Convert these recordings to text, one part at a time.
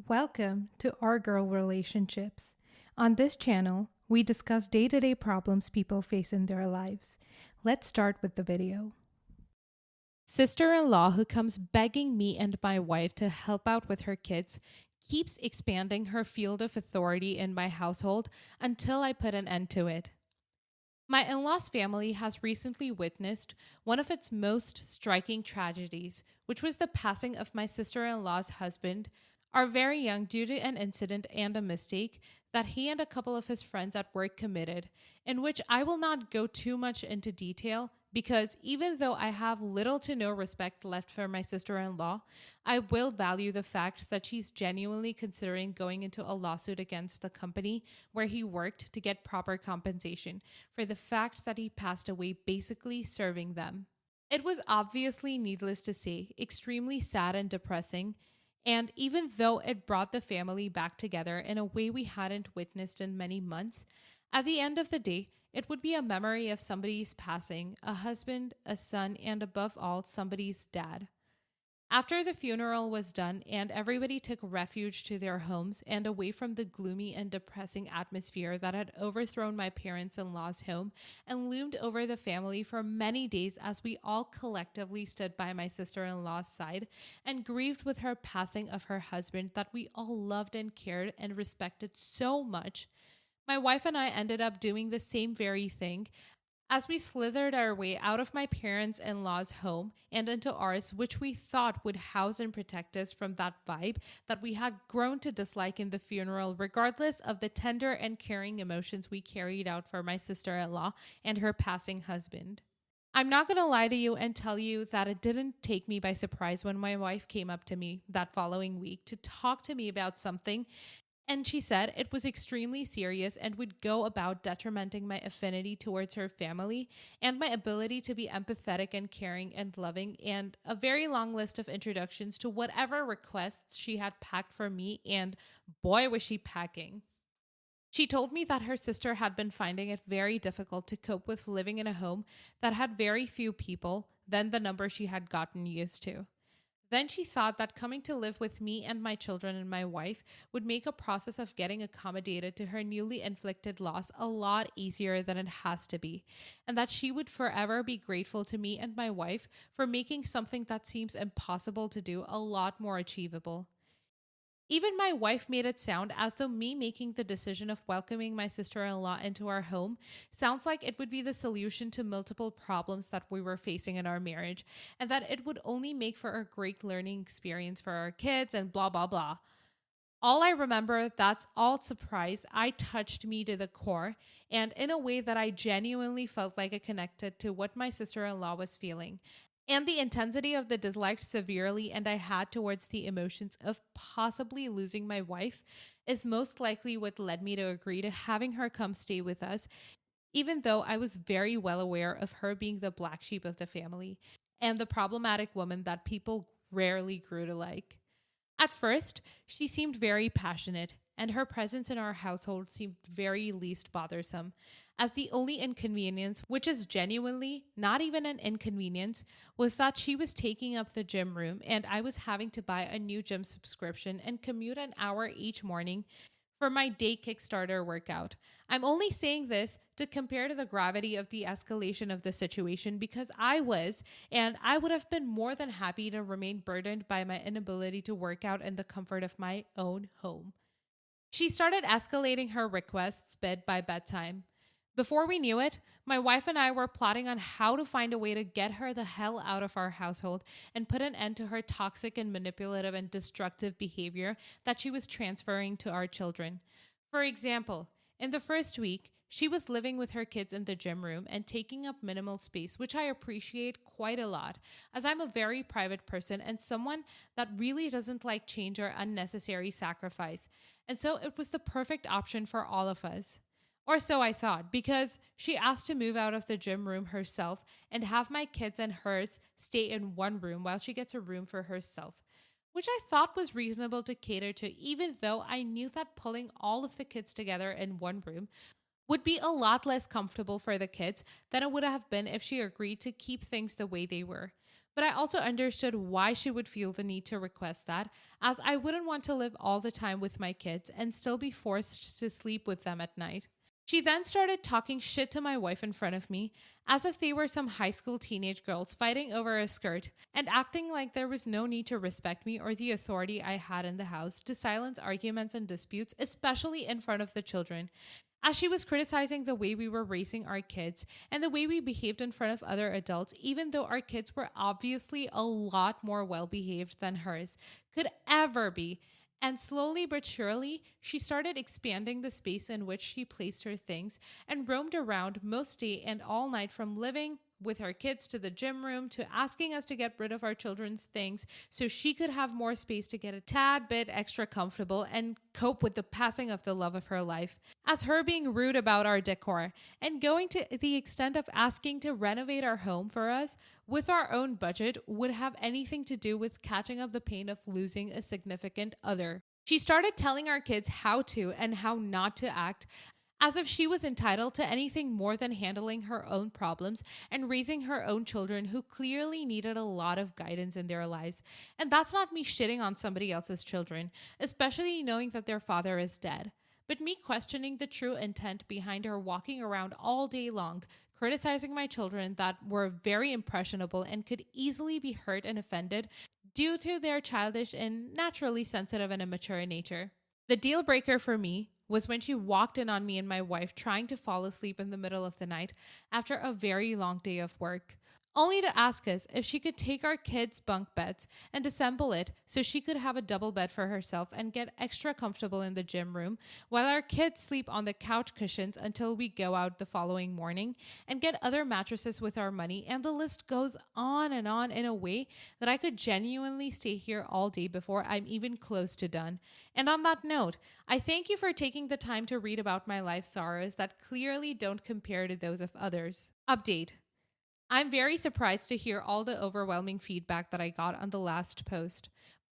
Welcome to Our Girl Relationships. On this channel, we discuss day-to-day problems people face in their lives. Let's start with the video. Sister-in-law who comes begging me and my wife to help out with her kids keeps expanding her field of authority in my household until I put an end to it. My in-laws family has recently witnessed one of its most striking tragedies, which was the passing of my sister-in-law's husband, are very young due to an incident and a mistake that he and a couple of his friends at work committed, in which I will not go too much into detail because even though I have little to no respect left for my sister-in-law, I will value the fact that she's genuinely considering going into a lawsuit against the company where he worked to get proper compensation for the fact that he passed away basically serving them. It was obviously, needless to say, extremely sad and depressing. And even though it brought the family back together in a way we hadn't witnessed in many months, at the end of the day, it would be a memory of somebody's passing, a husband, a son, and above all, somebody's dad. After the funeral was done and everybody took refuge to their homes and away from the gloomy and depressing atmosphere that had overthrown my parents-in-law's home and loomed over the family for many days as we all collectively stood by my sister-in-law's side and grieved with her passing of her husband that we all loved and cared and respected so much, my wife and I ended up doing the same very thing as we slithered our way out of my parents-in-law's home and into ours, which we thought would house and protect us from that vibe that we had grown to dislike in the funeral, regardless of the tender and caring emotions we carried out for my sister-in-law and her passing husband. I'm not going to lie to you and tell you that it didn't take me by surprise when my wife came up to me that following week to talk to me about something, and she said it was extremely serious and would go about detrimenting my affinity towards her family and my ability to be empathetic and caring and loving, and a very long list of introductions to whatever requests she had packed for me, and boy was she packing. She told me that her sister had been finding it very difficult to cope with living in a home that had very few people than the number she had gotten used to. Then she thought that coming to live with me and my children and my wife would make a process of getting accommodated to her newly inflicted loss a lot easier than it has to be, and that she would forever be grateful to me and my wife for making something that seems impossible to do a lot more achievable. Even my wife made it sound as though me making the decision of welcoming my sister-in-law into our home sounds like it would be the solution to multiple problems that we were facing in our marriage, and that it would only make for a great learning experience for our kids and blah, blah, blah. All I remember that's all surprise, I touched me to the core, and in a way that I genuinely felt like it connected to what my sister-in-law was feeling. And the intensity of the dislike severely and I had towards the emotions of possibly losing my wife is most likely what led me to agree to having her come stay with us, even though I was very well aware of her being the black sheep of the family and the problematic woman that people rarely grew to like. At first, she seemed very passionate, and her presence in our household seemed very least bothersome, as the only inconvenience, which is genuinely not even an inconvenience, was that she was taking up the gym room and I was having to buy a new gym subscription and commute an hour each morning for my day Kickstarter workout. I'm only saying this to compare to the gravity of the escalation of the situation because I was, and I would have been more than happy to remain burdened by my inability to work out in the comfort of my own home. She started escalating her requests bed by bedtime. Before we knew it, my wife and I were plotting on how to find a way to get her the hell out of our household and put an end to her toxic and manipulative and destructive behavior that she was transferring to our children. For example, in the first week, she was living with her kids in the gym room and taking up minimal space, which I appreciate quite a lot, as I'm a very private person and someone that really doesn't like change or unnecessary sacrifice. And so it was the perfect option for all of us. Or so I thought, because she asked to move out of the gym room herself and have my kids and hers stay in one room while she gets a room for herself, which I thought was reasonable to cater to, even though I knew that pulling all of the kids together in one room would be a lot less comfortable for the kids than it would have been if she agreed to keep things the way they were. But I also understood why she would feel the need to request that, as I wouldn't want to live all the time with my kids and still be forced to sleep with them at night. She then started talking shit to my wife in front of me, as if they were some high school teenage girls fighting over a skirt, and acting like there was no need to respect me or the authority I had in the house to silence arguments and disputes, especially in front of the children. As she was criticizing the way we were raising our kids and the way we behaved in front of other adults, even though our kids were obviously a lot more well behaved than hers could ever be. And slowly but surely, she started expanding the space in which she placed her things and roamed around most day and all night, from living with her kids to the gym room to asking us to get rid of our children's things so she could have more space to get a tad bit extra comfortable and cope with the passing of the love of her life. As her being rude about our decor and going to the extent of asking to renovate our home for us with our own budget would have anything to do with catching up the pain of losing a significant other. She started telling our kids how to and how not to act, as if she was entitled to anything more than handling her own problems and raising her own children who clearly needed a lot of guidance in their lives. And that's not me shitting on somebody else's children, especially knowing that their father is dead, but me questioning the true intent behind her walking around all day long, criticizing my children that were very impressionable and could easily be hurt and offended due to their childish and naturally sensitive and immature nature. The deal breaker for me was when she walked in on me and my wife trying to fall asleep in the middle of the night after a very long day of work, only to ask us if she could take our kids' bunk beds and disassemble it so she could have a double bed for herself and get extra comfortable in the gym room while our kids sleep on the couch cushions until we go out the following morning, and get other mattresses with our money. And the list goes on in a way that I could genuinely stay here all day before I'm even close to done. And on that note, I thank you for taking the time to read about my life sorrows that clearly don't compare to those of others. Update. I'm very surprised to hear all the overwhelming feedback that I got on the last post,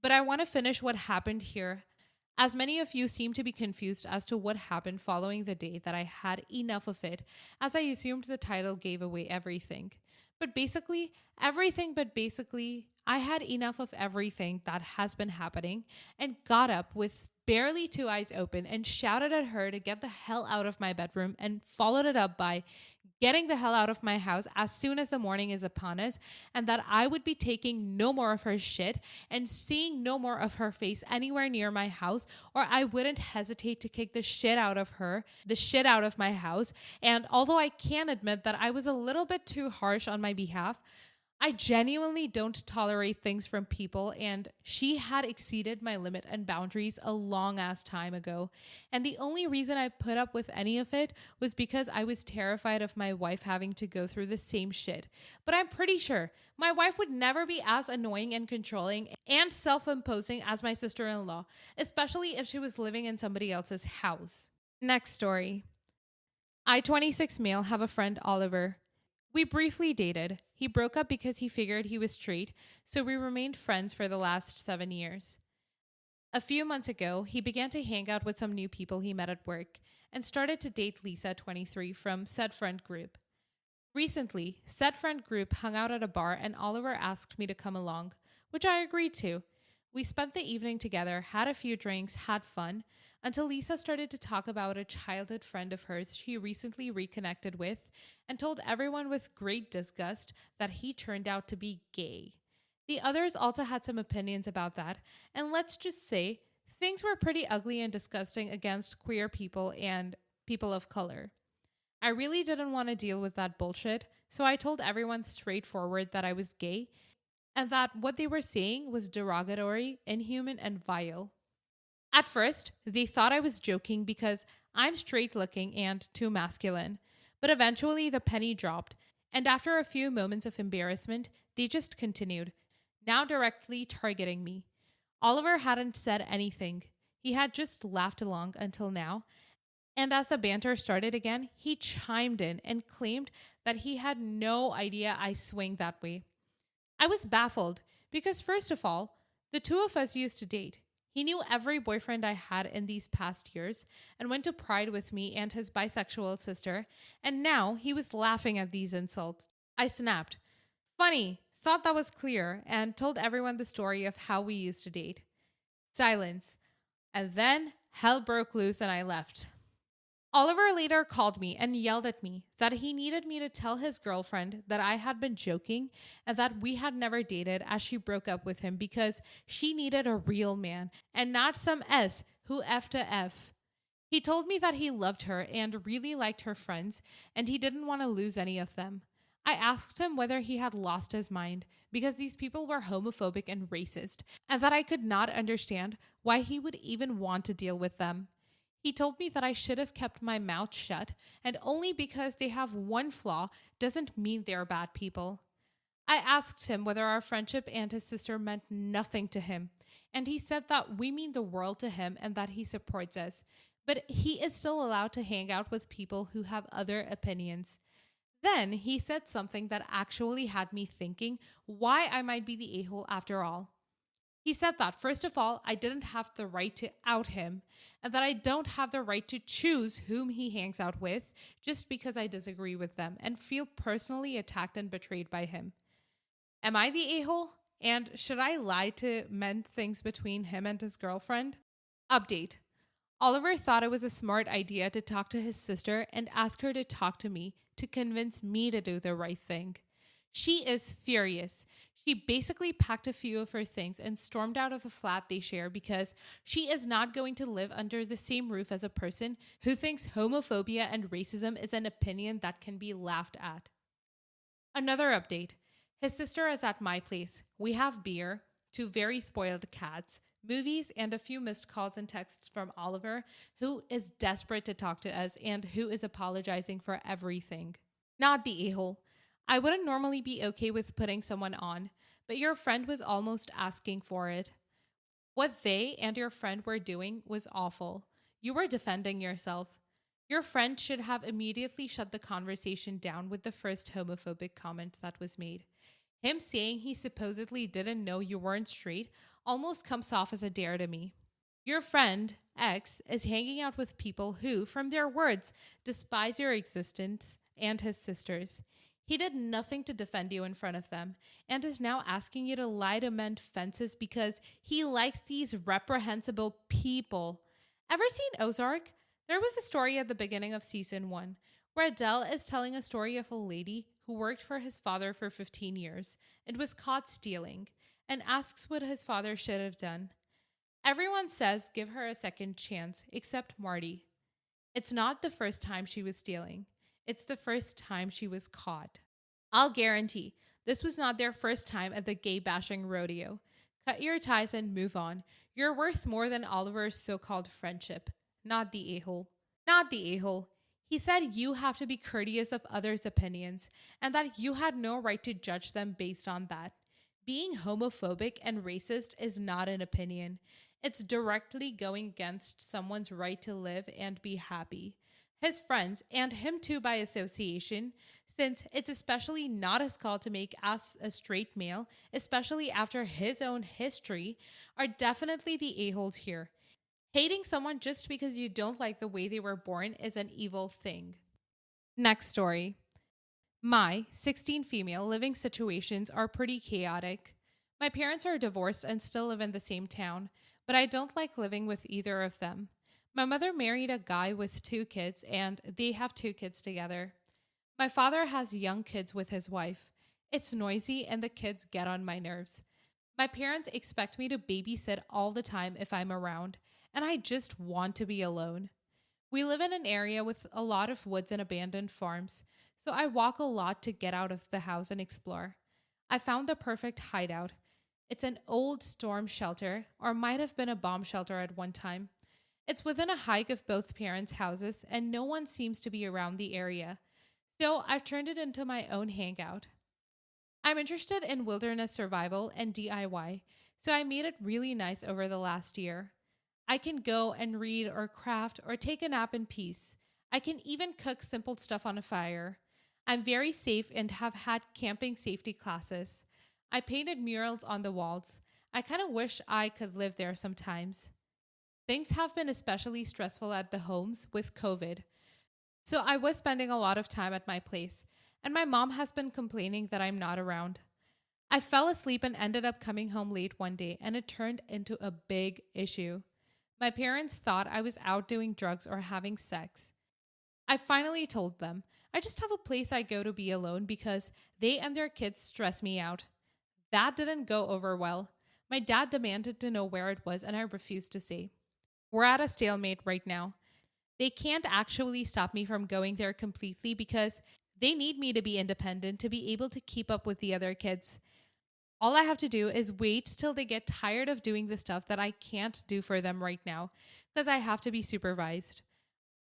but I want to finish what happened here, as many of you seem to be confused as to what happened following the day that I had enough of it, as I assumed the title gave away everything. But basically, I had enough of everything that has been happening and got up with barely two eyes open and shouted at her to get the hell out of my bedroom, and followed it up by getting the hell out of my house as soon as the morning is upon us, and that I would be taking no more of her shit and seeing no more of her face anywhere near my house, or I wouldn't hesitate to kick the shit out of her, the shit out of my house. And although I can admit that I was a little bit too harsh on my behalf, I genuinely don't tolerate things from people, and she had exceeded my limit and boundaries a long ass time ago. And the only reason I put up with any of it was because I was terrified of my wife having to go through the same shit. But I'm pretty sure my wife would never be as annoying and controlling and self-imposing as my sister-in-law, especially if she was living in somebody else's house. Next story. I, 26 male, have a friend, Oliver. We briefly dated. He broke up because he figured he was straight, so we remained friends for the last 7 years. A few months ago, he began to hang out with some new people he met at work and started to date Lisa, 23, from said friend group. Recently, said friend group hung out at a bar and Oliver asked me to come along, which I agreed to. We spent the evening together, had a few drinks, had fun, until Lisa started to talk about a childhood friend of hers she recently reconnected with and told everyone with great disgust that he turned out to be gay. The others also had some opinions about that, and let's just say things were pretty ugly and disgusting against queer people and people of color. I really didn't want to deal with that bullshit, so I told everyone straightforward that I was gay and that what they were saying was derogatory, inhuman, and vile. At first, they thought I was joking because I'm straight looking and too masculine, but eventually the penny dropped, and after a few moments of embarrassment, they just continued, now directly targeting me. Oliver hadn't said anything. He had just laughed along until now, and as the banter started again, he chimed in and claimed that he had no idea I swing that way. I was baffled because, first of all, the two of us used to date. He knew every boyfriend I had in these past years and went to Pride with me and his bisexual sister, and now he was laughing at these insults. I snapped. Funny, thought that was clear, and told everyone the story of how we used to date. Silence. And then hell broke loose and I left. Oliver later called me and yelled at me that he needed me to tell his girlfriend that I had been joking and that we had never dated as she broke up with him because she needed a real man and not some S who F to F. He told me that he loved her and really liked her friends and he didn't want to lose any of them. I asked him whether he had lost his mind because these people were homophobic and racist and that I could not understand why he would even want to deal with them. He told me that I should have kept my mouth shut, and only because they have one flaw doesn't mean they're bad people. I asked him whether our friendship and his sister meant nothing to him, and he said that we mean the world to him and that he supports us, but he is still allowed to hang out with people who have other opinions. Then he said something that actually had me thinking why I might be the a-hole after all. He said that, first of all, I didn't have the right to out him, and that I don't have the right to choose whom he hangs out with just because I disagree with them and feel personally attacked and betrayed by him. Am I the a-hole? And should I lie to mend things between him and his girlfriend? Update. Oliver thought it was a smart idea to talk to his sister and ask her to talk to me to convince me to do the right thing. She is furious. She basically packed a few of her things and stormed out of the flat they share because she is not going to live under the same roof as a person who thinks homophobia and racism is an opinion that can be laughed at. Another update. His sister is at my place. We have beer, 2 very spoiled cats, movies, and a few missed calls and texts from Oliver, who is desperate to talk to us and who is apologizing for everything. Not the a-hole. I wouldn't normally be okay with putting someone on, but your friend was almost asking for it. What they and your friend were doing was awful. You were defending yourself. Your friend should have immediately shut the conversation down with the first homophobic comment that was made. Him saying he supposedly didn't know you weren't straight almost comes off as a dare to me. Your friend, X, is hanging out with people who, from their words, despise your existence and his sister's. He did nothing to defend you in front of them and is now asking you to lie to mend fences because he likes these reprehensible people. Ever seen Ozark? There was a story at the beginning of season 1 where Adele is telling a story of a lady who worked for his father for 15 years and was caught stealing and asks what his father should have done. Everyone says give her a second chance except Marty. It's not the first time she was stealing. It's the first time she was caught. I'll guarantee this was not their first time at the gay bashing rodeo. Cut your ties and move on. You're worth more than Oliver's so-called friendship. Not the a-hole. Not the a-hole. He said you have to be courteous of others' opinions and that you had no right to judge them based on that. Being homophobic and racist is not an opinion. It's directly going against someone's right to live and be happy. His friends, and him too by association, since it's especially not his call to make us a straight male, especially after his own history, are definitely the a-holes here. Hating someone just because you don't like the way they were born is an evil thing. Next story. My 16 female living situations are pretty chaotic. My parents are divorced and still live in the same town, but I don't like living with either of them. My mother married a guy with 2 kids, and they have 2 kids together. My father has young kids with his wife. It's noisy, and the kids get on my nerves. My parents expect me to babysit all the time if I'm around, and I just want to be alone. We live in an area with a lot of woods and abandoned farms, so I walk a lot to get out of the house and explore. I found the perfect hideout. It's an old storm shelter, or might have been a bomb shelter at one time. It's within a hike of both parents' houses, and no one seems to be around the area. So I've turned it into my own hangout. I'm interested in wilderness survival and DIY, so I made it really nice over the last year. I can go and read or craft or take a nap in peace. I can even cook simple stuff on a fire. I'm very safe and have had camping safety classes. I painted murals on the walls. I kind of wish I could live there sometimes. Things have been especially stressful at the homes with COVID. So I was spending a lot of time at my place, and my mom has been complaining that I'm not around. I fell asleep and ended up coming home late one day, and it turned into a big issue. My parents thought I was out doing drugs or having sex. I finally told them, I just have a place I go to be alone because they and their kids stress me out. That didn't go over well. My dad demanded to know where it was, and I refused to say. We're at a stalemate right now. They can't actually stop me from going there completely because they need me to be independent to be able to keep up with the other kids. All I have to do is wait till they get tired of doing the stuff that I can't do for them right now because I have to be supervised.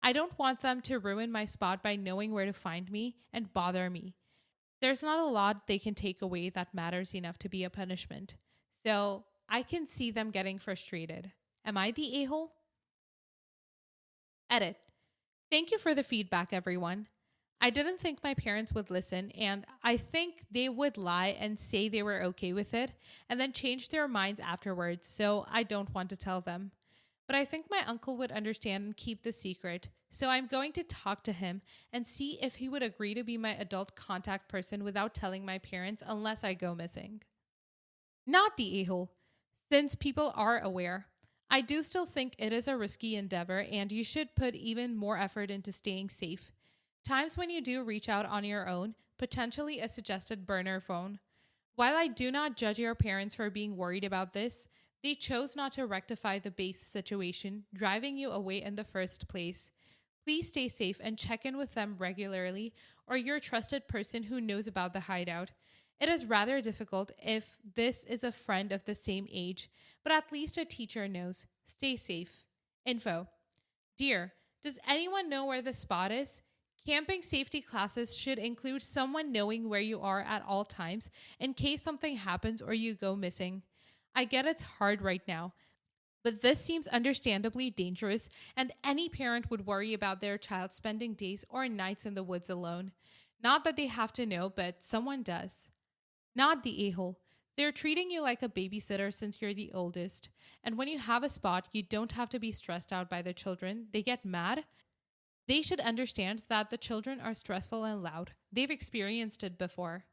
I don't want them to ruin my spot by knowing where to find me and bother me. There's not a lot they can take away that matters enough to be a punishment. So I can see them getting frustrated. Am I the a hole? Edit. Thank you for the feedback, everyone. I didn't think my parents would listen, and I think they would lie and say they were okay with it and then change their minds afterwards, so I don't want to tell them. But I think my uncle would understand and keep the secret, so I'm going to talk to him and see if he would agree to be my adult contact person without telling my parents unless I go missing. Not the a hole, since people are aware. I do still think it is a risky endeavor, and you should put even more effort into staying safe. Times when you do reach out on your own, potentially a suggested burner phone. While I do not judge your parents for being worried about this, they chose not to rectify the base situation, driving you away in the first place. Please stay safe and check in with them regularly or your trusted person who knows about the hideout. It is rather difficult if this is a friend of the same age, but at least a teacher knows. Stay safe. Info. Dear, does anyone know where the spot is? Camping safety classes should include someone knowing where you are at all times in case something happens or you go missing. I get it's hard right now, but this seems understandably dangerous, and any parent would worry about their child spending days or nights in the woods alone. Not that they have to know, but someone does. Not the a hole. They're treating you like a babysitter since you're the oldest. And when you have a spot, you don't have to be stressed out by the children. They get mad. They should understand that the children are stressful and loud. They've experienced it before.